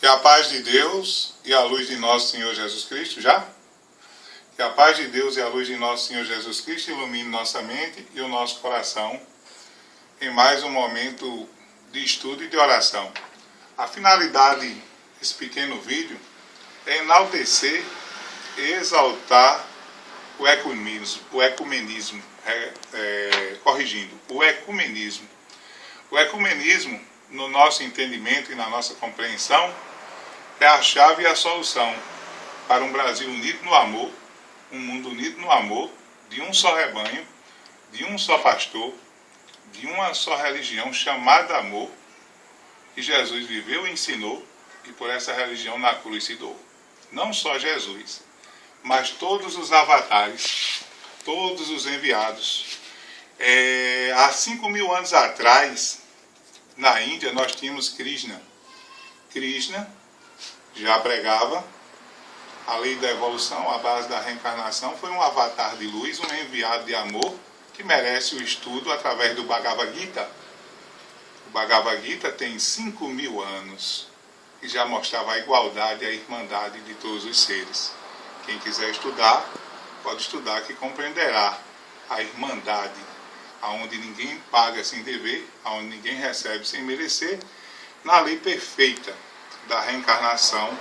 Que a paz de Deus e a luz de nosso Senhor Jesus Cristo, já? Que a paz de Deus e a luz de nosso Senhor Jesus Cristo ilumine nossa mente e o nosso coração em mais um momento de estudo e de oração. A finalidade desse pequeno vídeo é enaltecer e exaltar o ecumenismo, corrigindo, o ecumenismo. O ecumenismo, no nosso entendimento e na nossa compreensão, é a chave e a solução para um Brasil unido no amor, um mundo unido no amor, de um só rebanho, de um só pastor, de uma só religião chamada amor, que Jesus viveu e ensinou, e por essa religião na cruz se doou. Não só Jesus, mas todos os avatares, todos os enviados. Há 5.000 anos atrás, na Índia, nós tínhamos Krishna. Krishna já pregava a lei da evolução, a base da reencarnação, foi um avatar de luz, um enviado de amor, que merece o estudo através do Bhagavad Gita. O Bhagavad Gita tem 5.000 anos e já mostrava a igualdade e a irmandade de todos os seres. Quem quiser estudar, pode estudar, que compreenderá a irmandade, aonde ninguém paga sem dever, aonde ninguém recebe sem merecer, na lei perfeita da reencarnação,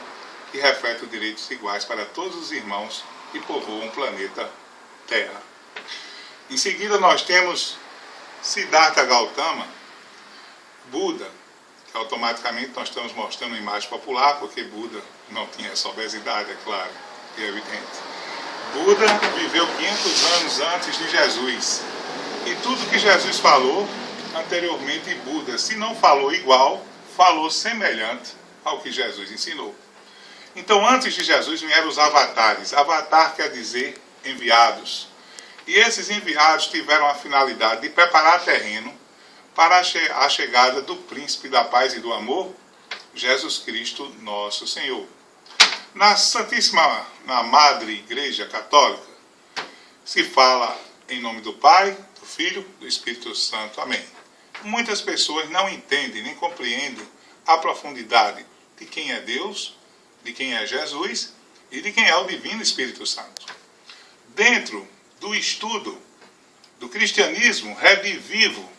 que reflete os direitos iguais para todos os irmãos que povoam o planeta Terra. Em seguida nós temos Siddhartha Gautama, Buda, que automaticamente nós estamos mostrando uma imagem popular, porque Buda não tinha essa obesidade, é claro, é evidente. Buda viveu 500 anos antes de Jesus. E tudo que Jesus falou anteriormente, Buda, se não falou igual, falou semelhante ao que Jesus ensinou. Então, antes de Jesus vieram os avatares. Avatar quer dizer enviados. E esses enviados tiveram a finalidade de preparar terreno para a chegada do príncipe da paz e do amor, Jesus Cristo, nosso Senhor. Na Santíssima, na Madre Igreja Católica, se fala em nome do Pai, do Filho, do Espírito Santo. Amém. Muitas pessoas não entendem nem compreendem a profundidade de quem é Deus, de quem é Jesus e de quem é o Divino Espírito Santo. Dentro do estudo do cristianismo redivivo,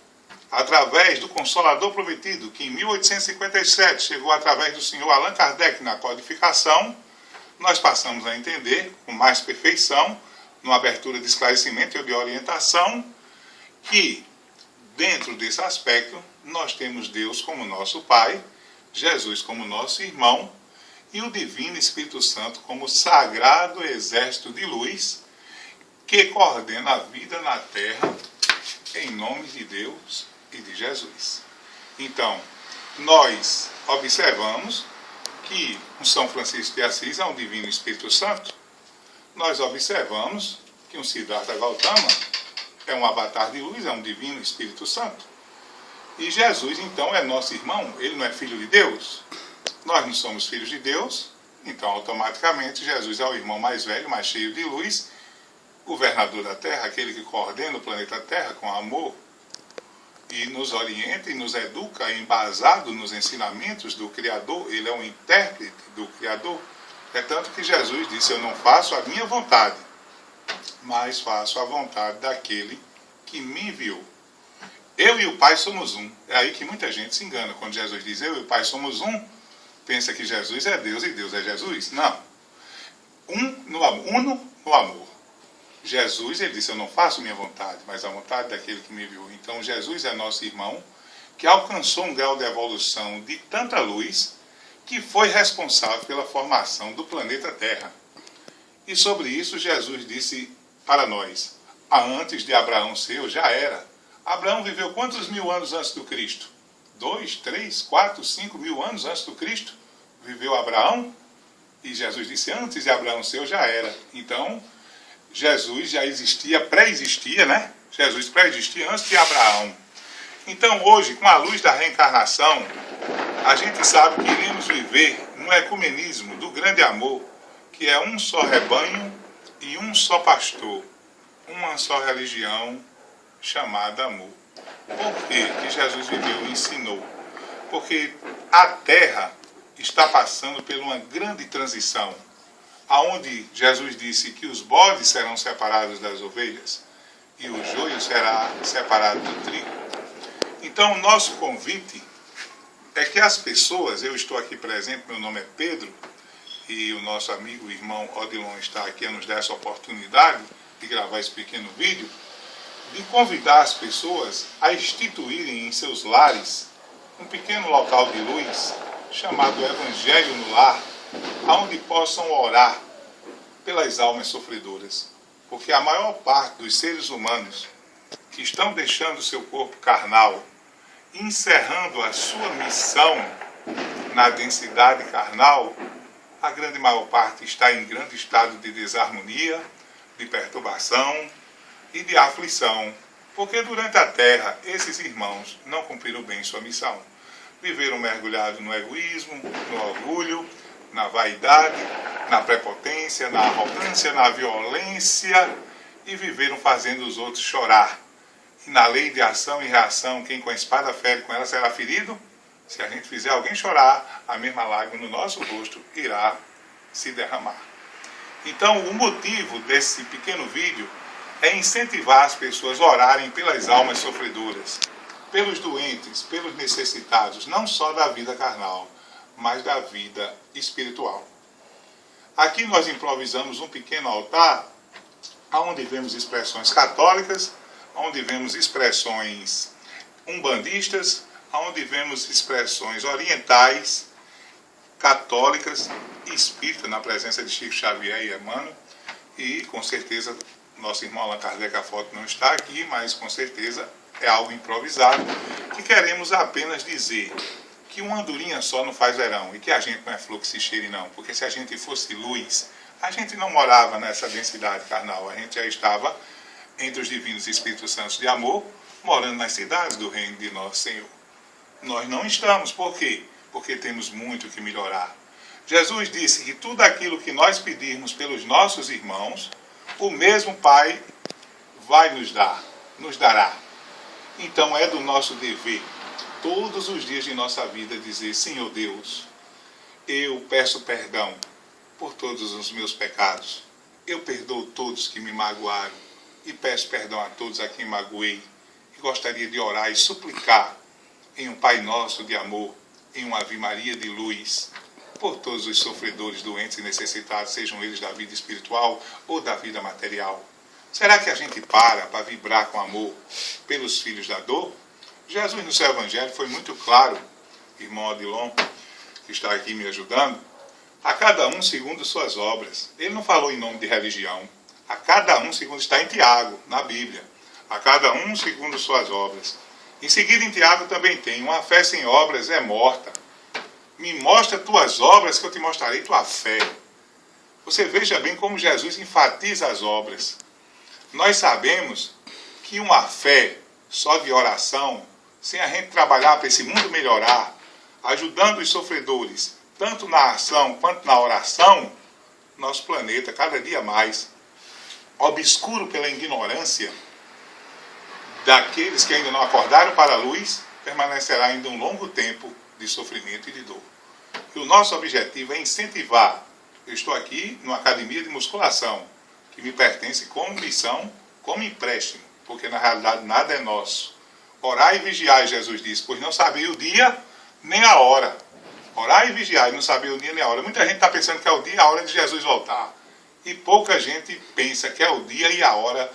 através do Consolador Prometido, que em 1857 chegou através do senhor Allan Kardec na codificação, nós passamos a entender com mais perfeição, numa abertura de esclarecimento e de orientação, que dentro desse aspecto nós temos Deus como nosso Pai, Jesus como nosso irmão e o Divino Espírito Santo como sagrado exército de luz que coordena a vida na terra em nome de Deus e de Jesus. Então, nós observamos que um São Francisco de Assis é um Divino Espírito Santo. Nós observamos que um Siddhartha Gautama é um avatar de luz, é um Divino Espírito Santo. E Jesus, então, é nosso irmão, ele não é filho de Deus. Nós não somos filhos de Deus, então, automaticamente, Jesus é o irmão mais velho, mais cheio de luz, governador da Terra, aquele que coordena o planeta Terra com amor e nos orienta e nos educa, embasado nos ensinamentos do Criador. Ele é um intérprete do Criador. É tanto que Jesus disse: eu não faço a minha vontade, mas faço a vontade daquele que me enviou. Eu e o Pai somos um. É aí que muita gente se engana. Quando Jesus diz eu e o Pai somos um, pensa que Jesus é Deus e Deus é Jesus. Não. Uno no amor. Jesus, ele disse: eu não faço minha vontade, mas a vontade daquele que me enviou. Então Jesus é nosso irmão, que alcançou um grau de evolução de tanta luz, que foi responsável pela formação do planeta Terra. E sobre isso Jesus disse para nós: antes de Abraão ser, eu já era. Abraão viveu quantos mil anos antes do Cristo? 2, 3, 4, 5 mil anos antes do Cristo? Viveu Abraão? E Jesus disse: antes de Abraão ser, eu já era. Então, Jesus já existia, pré-existia, né? Jesus pré-existia antes de Abraão. Então, hoje, com a luz da reencarnação, a gente sabe que iremos viver no ecumenismo do grande amor, que é um só rebanho e um só pastor, uma só religião chamada amor. Por que Jesus viveu e ensinou? Porque a terra está passando por uma grande transição, aonde Jesus disse que os bodes serão separados das ovelhas e o joio será separado do trigo. Então, o nosso convite é que as pessoas, eu estou aqui presente, meu nome é Pedro, e o nosso amigo e irmão Odilon está aqui a nos dar essa oportunidade de gravar esse pequeno vídeo, de convidar as pessoas a instituírem em seus lares um pequeno local de luz chamado Evangelho no Lar, onde possam orar pelas almas sofredoras. Porque a maior parte dos seres humanos que estão deixando seu corpo carnal, encerrando a sua missão na densidade carnal, a grande maior parte está em grande estado de desarmonia, de perturbação e de aflição, porque durante a terra esses irmãos não cumpriram bem sua missão. Viveram mergulhados no egoísmo, no orgulho, na vaidade, na prepotência, na arrogância, na violência, e viveram fazendo os outros chorar. E na lei de ação e reação, quem com a espada fere, com ela será ferido. Se a gente fizer alguém chorar, a mesma lágrima no nosso rosto irá se derramar. Então, o motivo desse pequeno vídeo é incentivar as pessoas a orarem pelas almas sofredoras, pelos doentes, pelos necessitados, não só da vida carnal, mas da vida espiritual. Aqui nós improvisamos um pequeno altar, onde vemos expressões católicas, onde vemos expressões umbandistas, onde vemos expressões orientais, católicas e espíritas, na presença de Chico Xavier e Emmanuel, e com certeza nosso irmão Allan Kardec, a foto não está aqui, mas com certeza é algo improvisado, que queremos apenas dizer que uma andorinha só não faz verão, e que a gente não é flor que se cheire não, porque se a gente fosse luz, a gente não morava nessa densidade carnal, a gente já estava entre os divinos Espíritos Santos de amor, morando nas cidades do reino de nosso Senhor. Nós não estamos, por quê? Porque temos muito que melhorar. Jesus disse que tudo aquilo que nós pedirmos pelos nossos irmãos, o mesmo Pai vai nos dará. Então é do nosso dever, todos os dias de nossa vida, dizer: Senhor Deus, eu peço perdão por todos os meus pecados. Eu perdoo todos que me magoaram e peço perdão a todos a quem magoei. E gostaria de orar e suplicar em um Pai Nosso de amor, em uma Ave Maria de luz, por todos os sofredores, doentes e necessitados, sejam eles da vida espiritual ou da vida material. Será que a gente para vibrar com amor pelos filhos da dor? Jesus no seu Evangelho foi muito claro, irmão Odilon, que está aqui me ajudando, a cada um segundo suas obras. Ele não falou em nome de religião. A cada um segundo, está em Tiago, na Bíblia. A cada um segundo suas obras. Em seguida, em Tiago também tem: uma fé sem obras é morta. Me mostra tuas obras que eu te mostrarei tua fé. Você veja bem como Jesus enfatiza as obras. Nós sabemos que uma fé só de oração, sem a gente trabalhar para esse mundo melhorar, ajudando os sofredores, tanto na ação quanto na oração, nosso planeta, cada dia mais, obscuro pela ignorância daqueles que ainda não acordaram para a luz, permanecerá ainda um longo tempo de sofrimento e de dor. E o nosso objetivo é incentivar. Eu estou aqui numa academia de musculação, que me pertence como missão, como empréstimo, porque na realidade nada é nosso. Orai e vigiai, Jesus disse, pois não sabia o dia nem a hora. Orai e vigiai, não sabia o dia nem a hora. Muita gente está pensando que é o dia e a hora de Jesus voltar. E pouca gente pensa que é o dia e a hora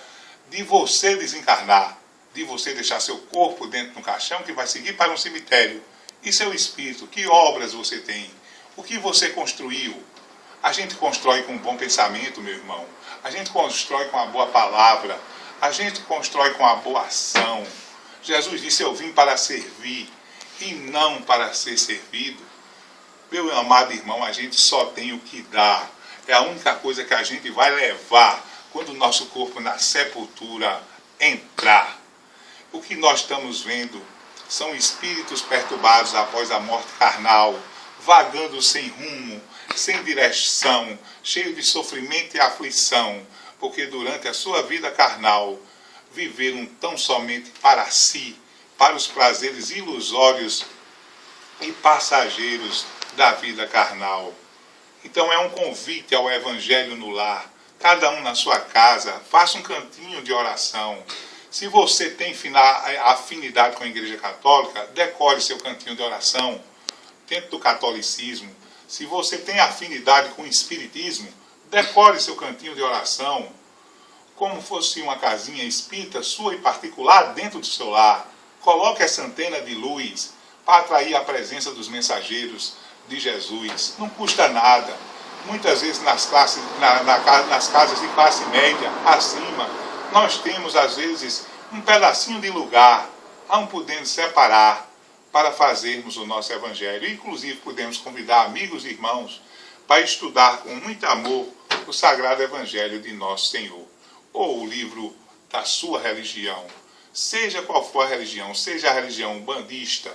de você desencarnar, de você deixar seu corpo dentro de um caixão que vai seguir para um cemitério. E seu espírito, que obras você tem? O que você construiu? A gente constrói com um bom pensamento, meu irmão. A gente constrói com a boa palavra. A gente constrói com a boa ação. Jesus disse: eu vim para servir e não para ser servido. Meu amado irmão, a gente só tem o que dar. É a única coisa que a gente vai levar quando o nosso corpo na sepultura entrar. O que nós estamos vendo são espíritos perturbados após a morte carnal, vagando sem rumo, sem direção, cheio de sofrimento e aflição, porque durante a sua vida carnal viveram tão somente para si, para os prazeres ilusórios e passageiros da vida carnal. Então é um convite ao Evangelho no lar. Cada um na sua casa, faça um cantinho de oração. Se você tem afinidade com a Igreja Católica, decore seu cantinho de oração dentro do catolicismo. Se você tem afinidade com o Espiritismo, decore seu cantinho de oração como fosse uma casinha espírita sua e particular dentro do seu lar. Coloque essa antena de luz para atrair a presença dos mensageiros de Jesus. Não custa nada. Muitas vezes nas casas de classe média, acima, nós temos às vezes um pedacinho de lugar, não podendo separar para fazermos o nosso Evangelho. Inclusive podemos convidar amigos e irmãos para estudar com muito amor o Sagrado Evangelho de Nosso Senhor, ou o livro da sua religião. Seja qual for a religião, seja a religião umbandista.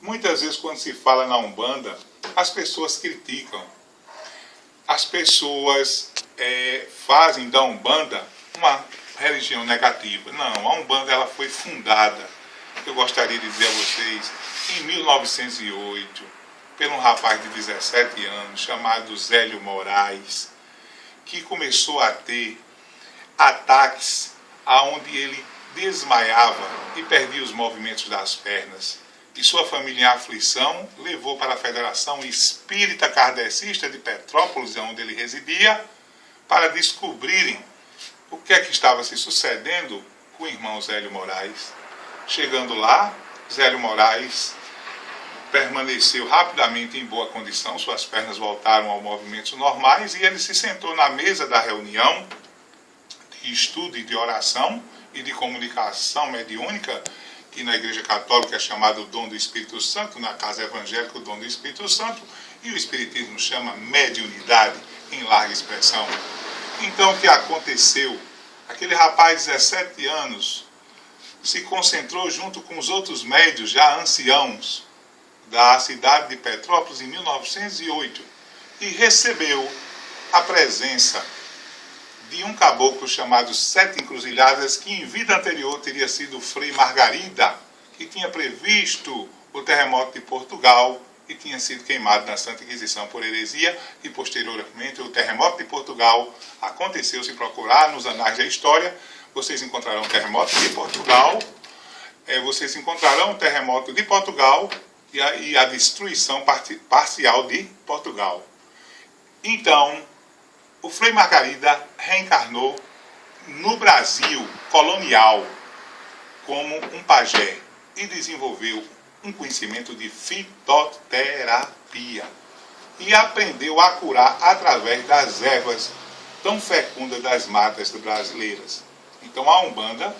Muitas vezes quando se fala na Umbanda, as pessoas criticam. As pessoas fazem da Umbanda uma religião negativa. Não, a Umbanda ela foi fundada, eu gostaria de dizer a vocês, em 1908, por um rapaz de 17 anos, chamado Zélio Moraes, que começou a ter ataques aonde ele desmaiava e perdia os movimentos das pernas. E sua família em aflição levou para a Federação Espírita Kardecista de Petrópolis, onde ele residia, para descobrirem o que é que estava se sucedendo com o irmão Zélio Moraes. Chegando lá, Zélio Moraes permaneceu rapidamente em boa condição, suas pernas voltaram aos movimentos normais e ele se sentou na mesa da reunião de estudo e de oração e de comunicação mediúnica, que na Igreja Católica é chamado o dom do Espírito Santo, na casa evangélica o dom do Espírito Santo, e o Espiritismo chama mediunidade em larga expressão. Então o que aconteceu? Aquele rapaz de 17 anos se concentrou junto com os outros médios já anciãos da cidade de Petrópolis em 1908 e recebeu a presença de um caboclo chamado Sete Encruzilhadas, que em vida anterior teria sido Frei Margarida, que tinha previsto o terremoto de Portugal e tinha sido queimado na Santa Inquisição por heresia, e posteriormente o terremoto de Portugal aconteceu. Se procurar nos anais da história, vocês encontrarão o terremoto de Portugal, vocês encontrarão o terremoto de Portugal e a destruição parcial de Portugal. Então, o Frei Margarida reencarnou no Brasil colonial como um pajé e desenvolveu um conhecimento de fitoterapia e aprendeu a curar através das ervas tão fecundas das matas brasileiras. Então a Umbanda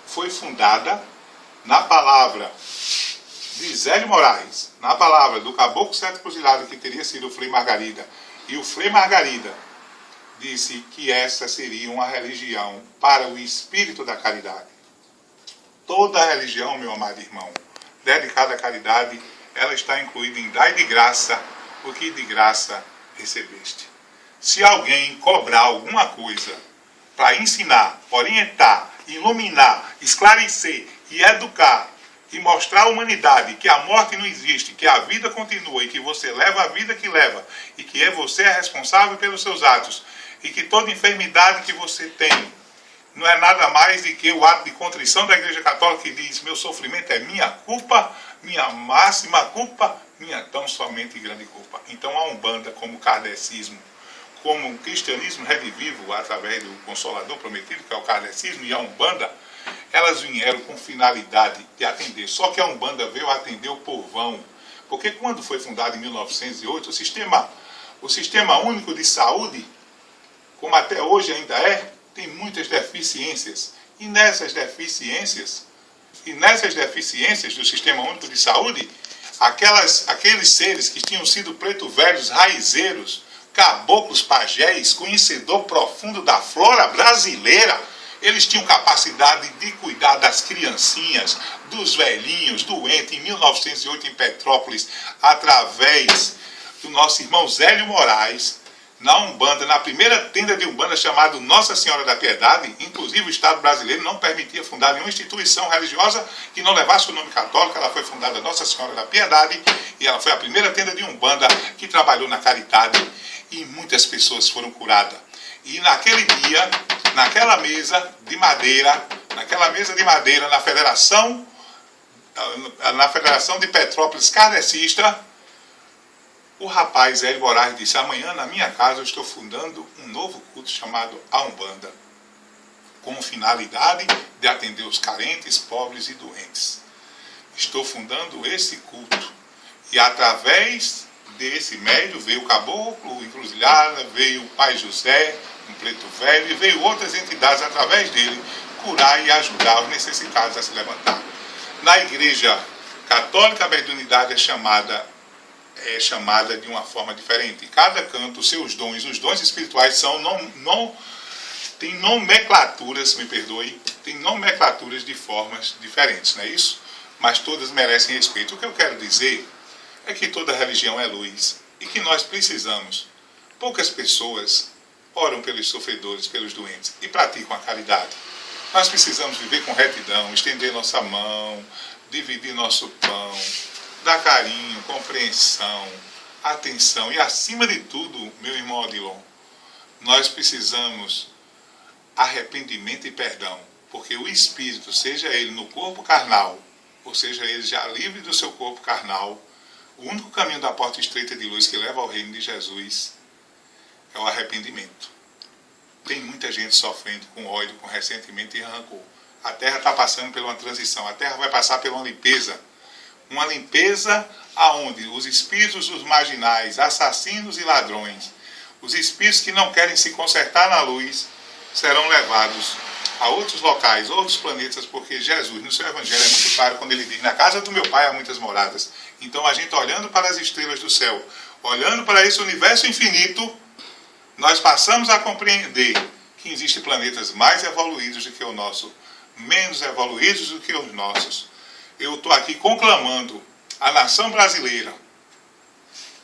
foi fundada na palavra de Zélio Moraes, na palavra do caboclo Sete Encruzilhadas, que teria sido o Frei Margarida, e o Frei Margarida disse que essa seria uma religião para o espírito da caridade. Toda religião, meu amado irmão, dedicada à caridade, ela está incluída em dai de graça o que de graça recebeste. Se alguém cobrar alguma coisa para ensinar, orientar, iluminar, esclarecer e educar e mostrar à humanidade que a morte não existe, que a vida continua e que você leva a vida que leva e que você é responsável pelos seus atos e que toda enfermidade que você tem não é nada mais do que o ato de contrição da Igreja Católica, que diz: meu sofrimento é minha culpa, minha máxima culpa, minha tão somente grande culpa. Então a Umbanda, como o kardecismo, como o cristianismo redivivo através do Consolador Prometido, que é o kardecismo, e a Umbanda, elas vieram com finalidade de atender. Só que a Umbanda veio atender o povão, porque quando foi fundado em 1908, o Sistema Único de Saúde, como até hoje ainda tem muitas deficiências. E nessas deficiências do Sistema Único de Saúde, aqueles seres que tinham sido preto velhos, raizeiros, caboclos, pajés, conhecedor profundo da flora brasileira, eles tinham capacidade de cuidar das criancinhas, dos velhinhos, doentes. Em 1908, em Petrópolis, através do nosso irmão Zélio Moraes, na Umbanda, na primeira tenda de Umbanda chamada Nossa Senhora da Piedade. Inclusive o Estado brasileiro não permitia fundar nenhuma instituição religiosa que não levasse o nome católico. Ela foi fundada Nossa Senhora da Piedade e ela foi a primeira tenda de Umbanda que trabalhou na caridade e muitas pessoas foram curadas. E naquele dia, naquela mesa de madeira, na Federação de Petrópolis Kardecista, o rapaz Hélio Moraes disse: amanhã na minha casa eu estou fundando um novo culto chamado a Umbanda, com finalidade de atender os carentes, pobres e doentes. Estou fundando esse culto. E através desse médium veio o Caboclo, o Encruzilhada, veio o Pai José, um preto velho, e veio outras entidades através dele curar e ajudar os necessitados a se levantar. Na Igreja Católica, a mediunidade é chamada de uma forma diferente. Cada canto, os seus dons, os dons espirituais tem nomenclaturas, me perdoe, tem nomenclaturas de formas diferentes, não é isso? Mas todas merecem respeito. O que eu quero dizer é que toda religião é luz e que nós precisamos. Poucas pessoas oram pelos sofredores, pelos doentes e praticam a caridade. Nós precisamos viver com retidão, estender nossa mão, dividir nosso pão, dar carinho, compreensão, atenção e, acima de tudo, meu irmão Odilon, nós precisamos arrependimento e perdão, porque o espírito, seja ele no corpo carnal, ou seja ele já livre do seu corpo carnal, o único caminho da porta estreita de luz que leva ao reino de Jesus é o arrependimento. Tem muita gente sofrendo com ódio, com ressentimento e rancor. A Terra está passando por uma transição, a Terra vai passar por uma limpeza aonde os espíritos dos marginais, assassinos e ladrões, os espíritos que não querem se consertar na luz, serão levados a outros locais, outros planetas, porque Jesus, no seu Evangelho, é muito claro quando ele diz: na casa do meu Pai há muitas moradas. Então a gente, olhando para as estrelas do céu, olhando para esse universo infinito, nós passamos a compreender que existem planetas mais evoluídos do que o nosso, menos evoluídos do que os nossos. Eu estou aqui conclamando a nação brasileira,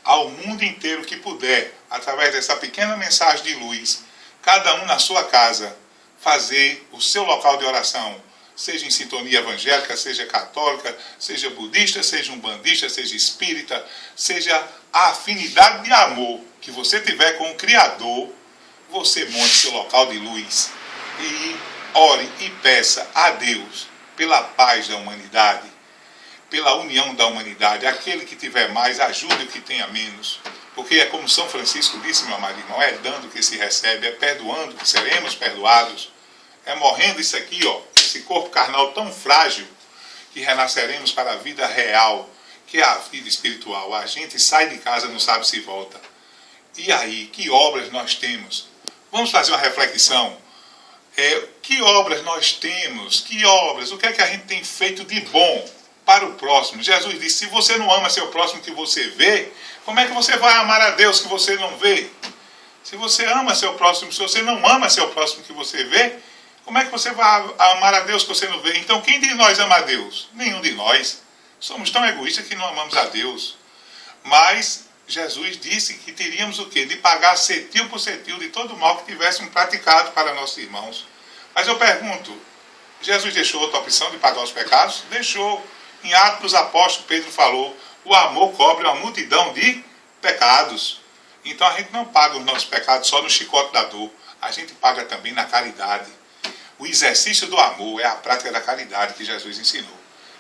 ao mundo inteiro que puder, através dessa pequena mensagem de luz, cada um na sua casa, fazer o seu local de oração, seja em sintonia evangélica, seja católica, seja budista, seja umbandista, seja espírita, seja a afinidade de amor que você tiver com o Criador, você monte seu local de luz e ore e peça a Deus pela paz da humanidade, pela união da humanidade. Aquele que tiver mais, ajude o que tenha menos. Porque é como São Francisco disse, meu amado irmão, é dando que se recebe, é perdoando que seremos perdoados. É morrendo isso aqui, esse corpo carnal tão frágil, que renasceremos para a vida real, que é a vida espiritual. A gente sai de casa, não sabe se volta. E aí, que obras nós temos? Vamos fazer uma reflexão. Que obras nós temos? Que obras? O que é que a gente tem feito de bom para o próximo? Jesus disse: se você não ama seu próximo que você vê, como é que você vai amar a Deus que você não vê? Se você ama seu próximo, se você não ama seu próximo que você vê, como é que você vai amar a Deus que você não vê? Então quem de nós ama a Deus? Nenhum de nós. Somos tão egoístas que não amamos a Deus. Mas Jesus disse que teríamos o quê? De pagar cetil por cetil de todo o mal que tivéssemos praticado para nossos irmãos. Mas eu pergunto, Jesus deixou outra opção de pagar os pecados? Deixou. Em Atos dos Apóstolos, Pedro falou: o amor cobre uma multidão de pecados. Então a gente não paga os nossos pecados só no chicote da dor. A gente paga também na caridade. O exercício do amor é a prática da caridade que Jesus ensinou.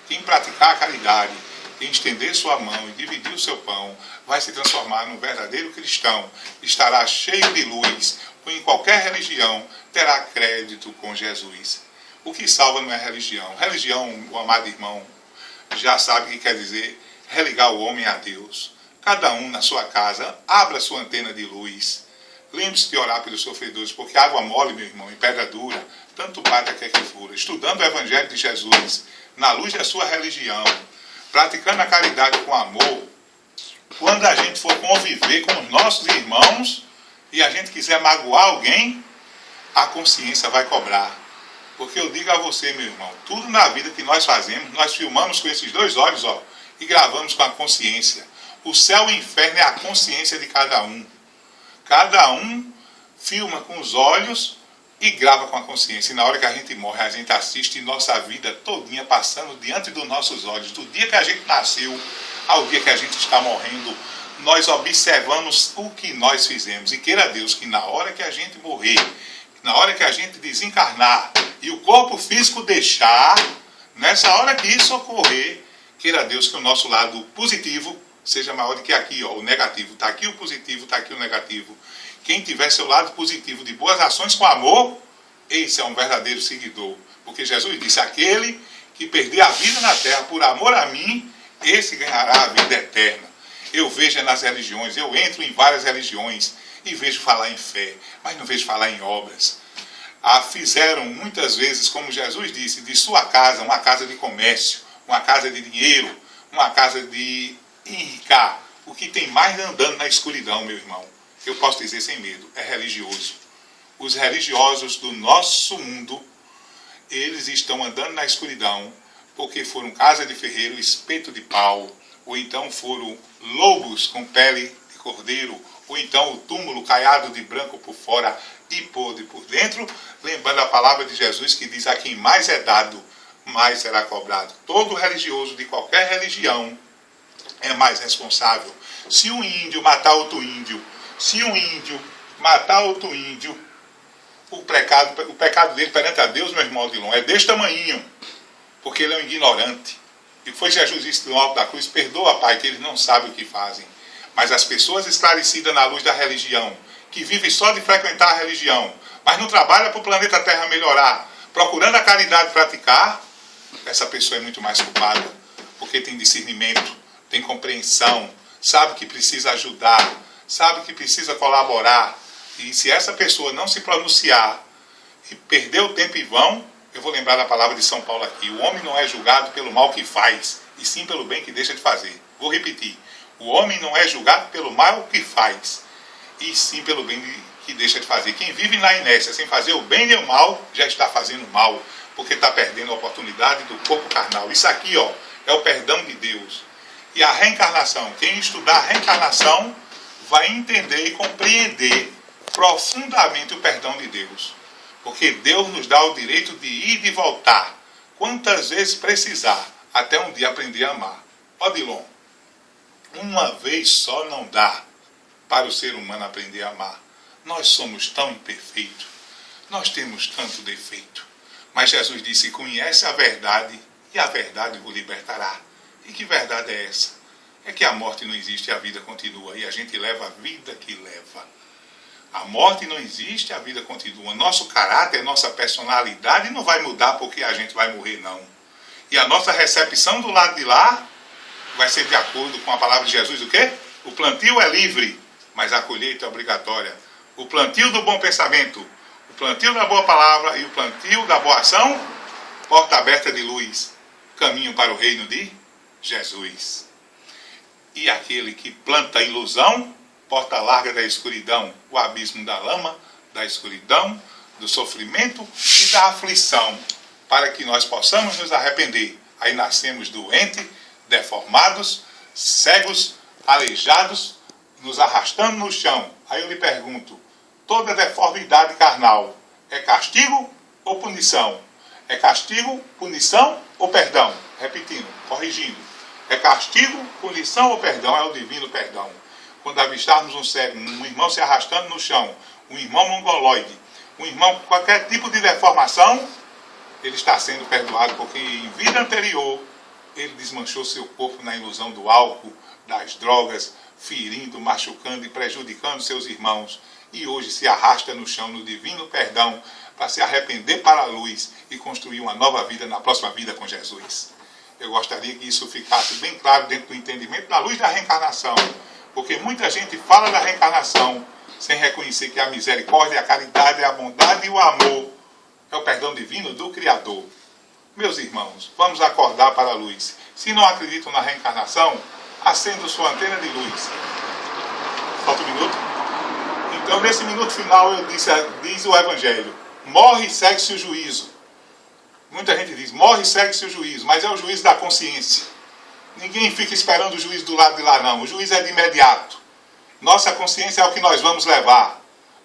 Quem praticar a caridade, quem estender sua mão e dividir o seu pão, vai se transformar num verdadeiro cristão. Estará cheio de luz, ou em qualquer religião terá crédito com Jesus. O que salva não é religião. Religião, o amado irmão já sabe o que quer dizer religar o homem a Deus. Cada um na sua casa, abra sua antena de luz. Lembre-se de orar pelos sofredores, porque água mole, meu irmão, e pedra dura, tanto bate até que fura. Estudando o Evangelho de Jesus, na luz da sua religião, praticando a caridade com amor, quando a gente for conviver com os nossos irmãos e a gente quiser magoar alguém, a consciência vai cobrar. Porque eu digo a você, meu irmão, tudo na vida que nós fazemos, nós filmamos com esses dois olhos, e gravamos com a consciência. O céu e o inferno é a consciência de cada um. Cada um filma com os olhos e grava com a consciência. E na hora que a gente morre, a gente assiste nossa vida todinha passando diante dos nossos olhos. Do dia que a gente nasceu ao dia que a gente está morrendo, nós observamos o que nós fizemos. E queira Deus que na hora que a gente morrer, na hora que a gente desencarnar e o corpo físico deixar, nessa hora que isso ocorrer, queira Deus que o nosso lado positivo seja maior do que aqui, ó, o negativo. Está aqui o positivo, está aqui o negativo. Quem tiver seu lado positivo de boas ações com amor, esse é um verdadeiro seguidor. Porque Jesus disse, aquele que perder a vida na terra por amor a mim, esse ganhará a vida eterna. Eu vejo nas religiões, eu entro em várias religiões e vejo falar em fé, mas não vejo falar em obras. Fizeram muitas vezes, como Jesus disse, de sua casa, uma casa de comércio, uma casa de dinheiro, uma casa de enricar. O que tem mais andando na escuridão, meu irmão, eu posso dizer sem medo, é religioso. Os religiosos do nosso mundo, eles estão andando na escuridão porque foram casa de ferreiro, espeto de pau, ou então foram lobos com pele de cordeiro, ou então o túmulo caiado de branco por fora e podre por dentro, lembrando a palavra de Jesus que diz, a quem mais é dado, mais será cobrado. Todo religioso de qualquer religião é mais responsável. Se um índio matar outro índio, o pecado dele perante a Deus, meu irmão Odilon, é deste tamanhinho, porque ele é um ignorante. E foi Jesus disse no alto da cruz, perdoa, Pai, que eles não sabem o que fazem. Mas as pessoas esclarecidas na luz da religião, que vivem só de frequentar a religião, mas não trabalham para o planeta Terra melhorar, procurando a caridade praticar, essa pessoa é muito mais culpada, porque tem discernimento, tem compreensão, sabe que precisa ajudar, sabe que precisa colaborar. E se essa pessoa não se pronunciar e perder o tempo em vão, eu vou lembrar da palavra de São Paulo aqui, o homem não é julgado pelo mal que faz, e sim pelo bem que deixa de fazer. Vou repetir, o homem não é julgado pelo mal que faz, e sim pelo bem que deixa de fazer. Quem vive na inércia sem fazer o bem e o mal, já está fazendo mal, porque está perdendo a oportunidade do corpo carnal. Isso aqui, ó, é o perdão de Deus. E a reencarnação, quem estudar a reencarnação vai entender e compreender profundamente o perdão de Deus. Porque Deus nos dá o direito de ir e de voltar, quantas vezes precisar, até um dia aprender a amar. Odilon, uma vez só não dá para o ser humano aprender a amar. Nós somos tão imperfeitos, nós temos tanto defeito. Mas Jesus disse, conhece a verdade e a verdade o libertará. E que verdade é essa? É que a morte não existe e a vida continua. E a gente leva a vida que leva. A morte não existe, a vida continua. Nosso caráter, nossa personalidade não vai mudar porque a gente vai morrer, não. E a nossa recepção do lado de lá vai ser de acordo com a palavra de Jesus. O quê? O plantio é livre, mas a colheita é obrigatória. O plantio do bom pensamento, o plantio da boa palavra e o plantio da boa ação, porta aberta de luz, caminho para o reino de Jesus. E aquele que planta ilusão, porta larga da escuridão, o abismo da lama, da escuridão, do sofrimento e da aflição, para que nós possamos nos arrepender. Aí nascemos doentes, deformados, cegos, aleijados, nos arrastando no chão. Aí eu lhe pergunto, toda deformidade carnal é castigo ou punição? É castigo, punição ou perdão? Repetindo, corrigindo. É castigo, punição ou perdão? É o divino perdão. Quando avistarmos um cego, um irmão se arrastando no chão, um irmão mongoloide, um irmão com qualquer tipo de deformação, ele está sendo perdoado, porque em vida anterior ele desmanchou seu corpo na ilusão do álcool, das drogas, ferindo, machucando e prejudicando seus irmãos. E hoje se arrasta no chão no divino perdão para se arrepender para a luz e construir uma nova vida na próxima vida com Jesus. Eu gostaria que isso ficasse bem claro dentro do entendimento da luz da reencarnação. Porque muita gente fala da reencarnação sem reconhecer que a misericórdia, a caridade, a bondade e o amor é o perdão divino do Criador. Meus irmãos, vamos acordar para a luz. Se não acreditam na reencarnação, acendam sua antena de luz. Falta um minuto? Então, nesse minuto final, diz o Evangelho, morre e segue-se o juízo. Muita gente diz, morre e segue-se o juízo, mas é o juízo da consciência. Ninguém fica esperando o juízo do lado de lá, não. O juízo é de imediato. Nossa consciência é o que nós vamos levar.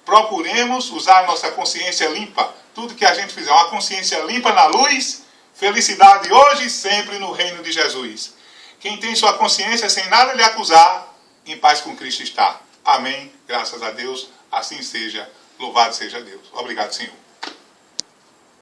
Procuremos usar nossa consciência limpa. Tudo que a gente fizer, uma consciência limpa na luz, felicidade hoje e sempre no reino de Jesus. Quem tem sua consciência sem nada lhe acusar, em paz com Cristo está. Amém. Graças a Deus. Assim seja. Louvado seja Deus. Obrigado, Senhor.